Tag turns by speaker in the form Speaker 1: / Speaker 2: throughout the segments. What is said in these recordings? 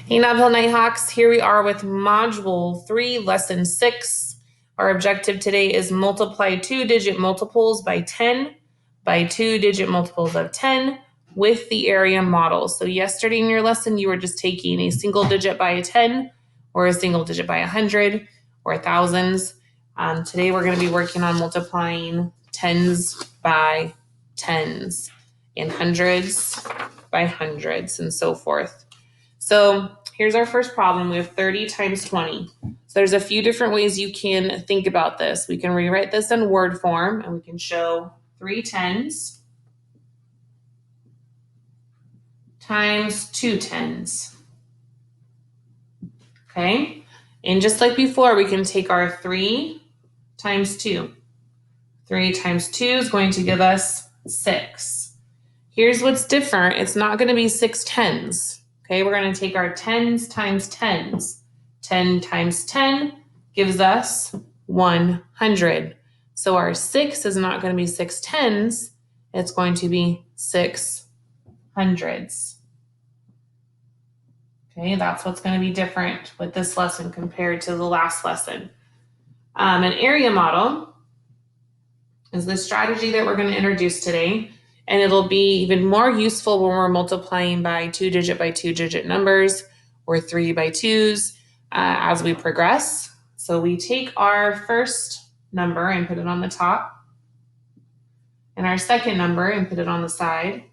Speaker 1: Hey Navajo Nighthawks, here we are with Module 3, Lesson 6. Our objective today is multiply two-digit multiples by 10 by two-digit multiples of 10 with the area model. So yesterday in your lesson, you were just taking a single digit by a 10 or a single digit by 100 or thousands. Today we're going to be working on multiplying tens by tens and hundreds by hundreds and so forth. So here's our first problem. We have 30 times 20. So there's a few different ways you can think about this. We can rewrite this in word form, and we can show 3 tens times 2 tens. Okay? And just like before, we can take our 3 times 2. 3 times 2 is going to give us 6. Here's what's different. It's not going to be 6 tens. Okay, we're going to take our tens times tens. 10 times 10 gives us 100. So our 6 is not going to be 6 tens. It's going to be 6 hundreds. Okay, that's what's going to be different with this lesson compared to the last lesson. An area model is the strategy that we're going to introduce today. And it'll be even more useful when we're multiplying by two-digit numbers or 3 by 2s as we progress. So we take our first number and put it on the top, and our second number and put it on the side.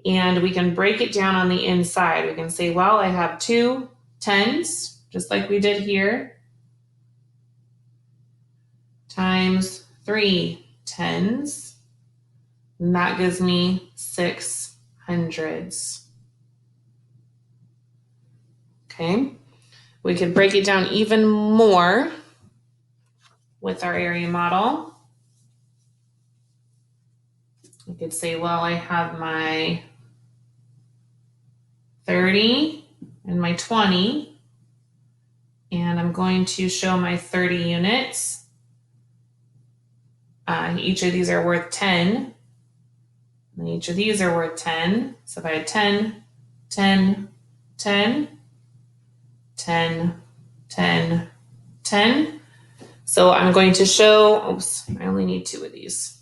Speaker 1: And we can break it down on the inside. We can say, well, I have 2 tens, just like we did here, times 3 tens. And that gives me 6 hundreds. Okay, we could break it down even more with our area model. We could say, well, I have my 30 and my 20, and I'm going to show my 30 units. Each of these are worth 10. And each of these are worth 10. So if I had 10, 10, 10, 10, 10, 10. So I'm going to show, oops, I only need 2 of these.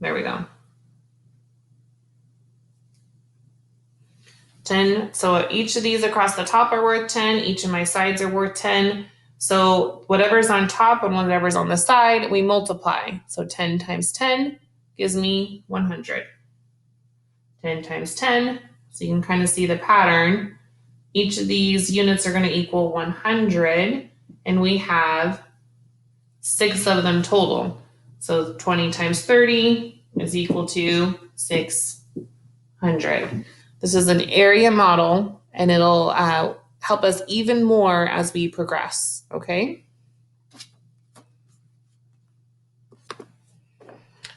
Speaker 1: There we go. 10. So each of these across the top are worth 10. Each of my sides are worth 10. So whatever's on top and whatever's on the side, we multiply. So 10 times 10 gives me 100. 10 times 10, so you can kind of see the pattern. Each of these units are going to equal 100, and we have 6 of them total. So 20 times 30 is equal to 600. This is an area model, and it'll help us even more as we progress, okay?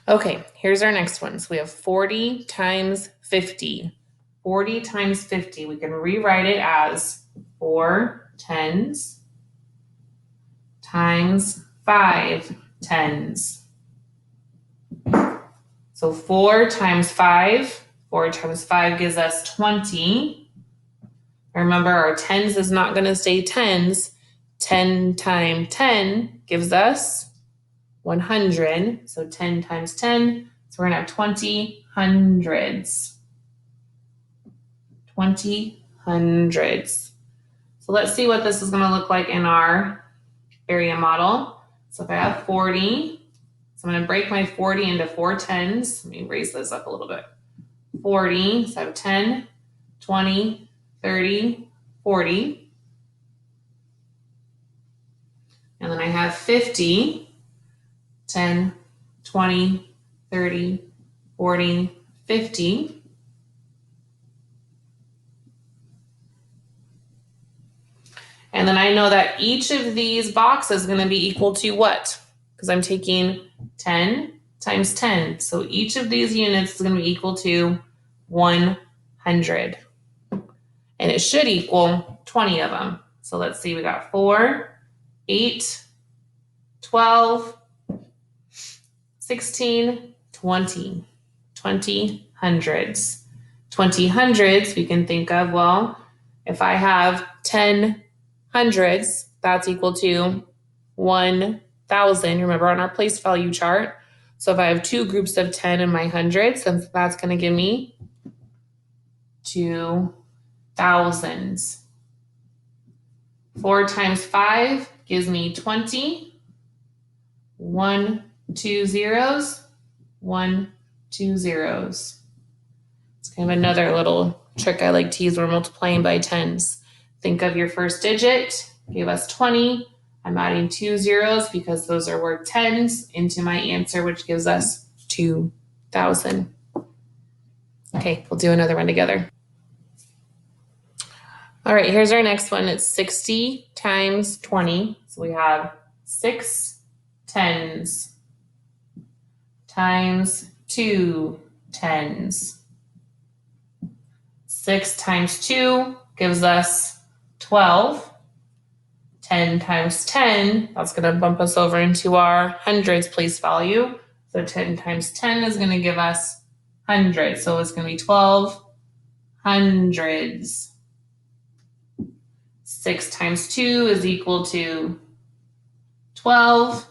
Speaker 1: Okay, here's our next one. So we have 40 times 50. 40 times 50, we can rewrite it as 4 tens times 5 tens. So 4 times 5, 4 times 5 gives us 20. Remember, our tens is not going to stay tens. 10 times 10 gives us 100. So 10 times 10, so we're going to have 20 hundreds. 20 hundreds. So let's see what this is going to look like in our area model. So if I have 40, so I'm going to break my 40 into 4 tens. Let me raise this up a little bit. 40, so I have 10, 20, 30, 40. And then I have 50, 10, 20, 30, 40, 50. And then I know that each of these boxes is going to be equal to what? Because I'm taking 10 times 10. So each of these units is going to be equal to 100. And it should equal 20 of them. So let's see, we got 4, 8, 12, 16, 20, 20 hundreds. 20 hundreds, we can think of, well, if I have 10 hundreds, that's equal to 1,000. Remember on our place value chart. So if I have two groups of 10 in my hundreds, then that's going to give me 2 thousands. 4 times 5 gives me 20. 1, 2 zeros, 1, 2 zeros. It's kind of another little trick I like to use when we're multiplying by tens. Think of your first digit, gave us 20. I'm adding 2 zeros because those are worth tens into my answer, which gives us 2,000. Okay, we'll do another one together. All right, here's our next one. It's 60 times 20. So we have 6 tens times 2 tens. 6 times 2 gives us 12. 10 times 10, that's going to bump us over into our hundreds place value. So 10 times 10 is going to give us hundreds. So it's going to be 12 hundreds. 6 times 2 is equal to 12.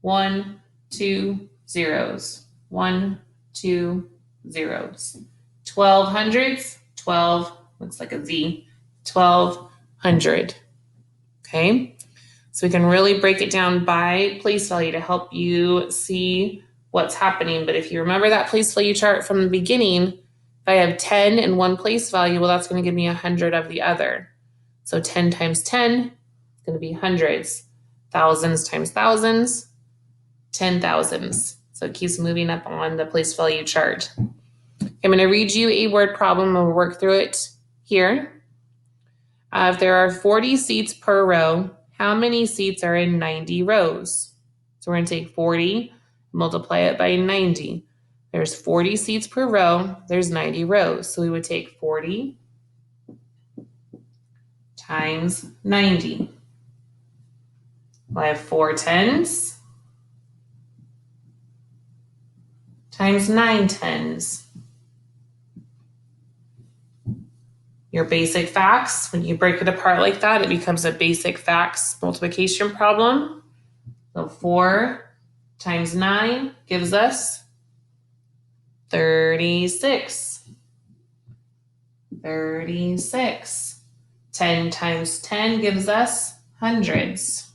Speaker 1: 1, 2 zeros. 1, 2 zeros. 12 hundreds. 12 looks like a Z. 1,200. Okay, so we can really break it down by place value to help you see what's happening. But if you remember that place value chart from the beginning, if I have 10 in one place value, well, that's going to give me 100 of the other. So 10 times 10 is going to be hundreds. Thousands times thousands, 10,000s. So it keeps moving up on the place value chart. I'm going to read you a word problem and we'll work through it here. If there are 40 seats per row, how many seats are in 90 rows? So we're going to take 40, multiply it by 90. There's 40 seats per row, there's 90 rows. So we would take 40 times 90. Well, I have 4 tens times 9 tens. Your basic facts, when you break it apart like that, it becomes a basic facts multiplication problem. So 4 times 9 gives us 36. 36. 10 times 10 gives us hundreds.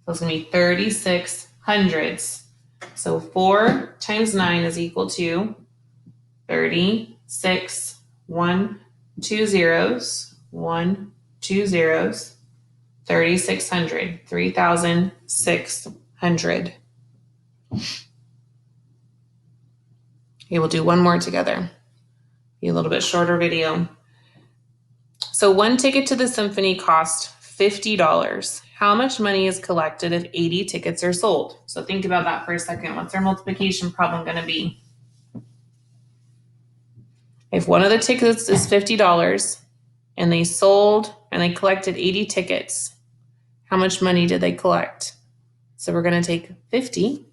Speaker 1: So it's going to be 36 hundreds. So 4 times 9 is equal to 36, 1, 2 zeros, 1, 2 zeros, 3,600, 3,600. Okay, we'll do one more together. Be a little bit shorter video. So one ticket to the symphony cost $50. How much money is collected if 80 tickets are sold? So think about that for a second. What's our multiplication problem going to be? If one of the tickets is $50 and they sold and they collected 80 tickets, how much money did they collect? So we're going to take 50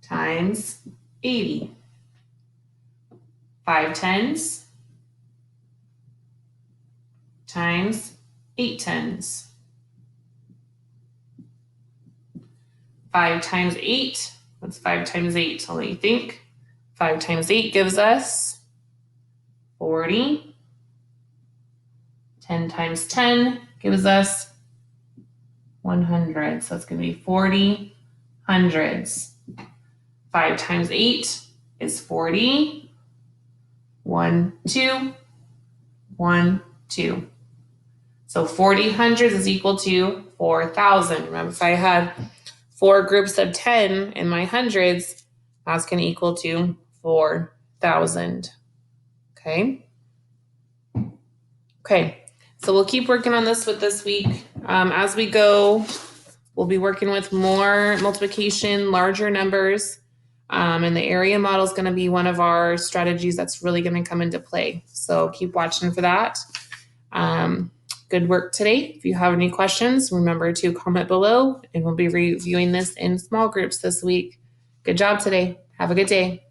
Speaker 1: times 80. 5 tens times 8 tens. 5 times 8, what's 5 times 8? I'll let you think. 5 times 8 gives us 40. 10 times 10 gives us 100. So it's going to be 40 hundreds. 5 times 8 is 40. 1, 2, 1, 2. So 40 hundreds is equal to 4,000. Remember, if I had 4 groups of 10 in my hundreds, that's going to equal to 4,000. Okay. Okay. So we'll keep working on this with this week. As we go, we'll be working with more multiplication, larger numbers. And the area model is going to be one of our strategies that's really going to come into play. So keep watching for that. Good Good work today. If you have any questions, remember to comment below, and we'll be reviewing this in small groups this week. Good job today. Have a good day.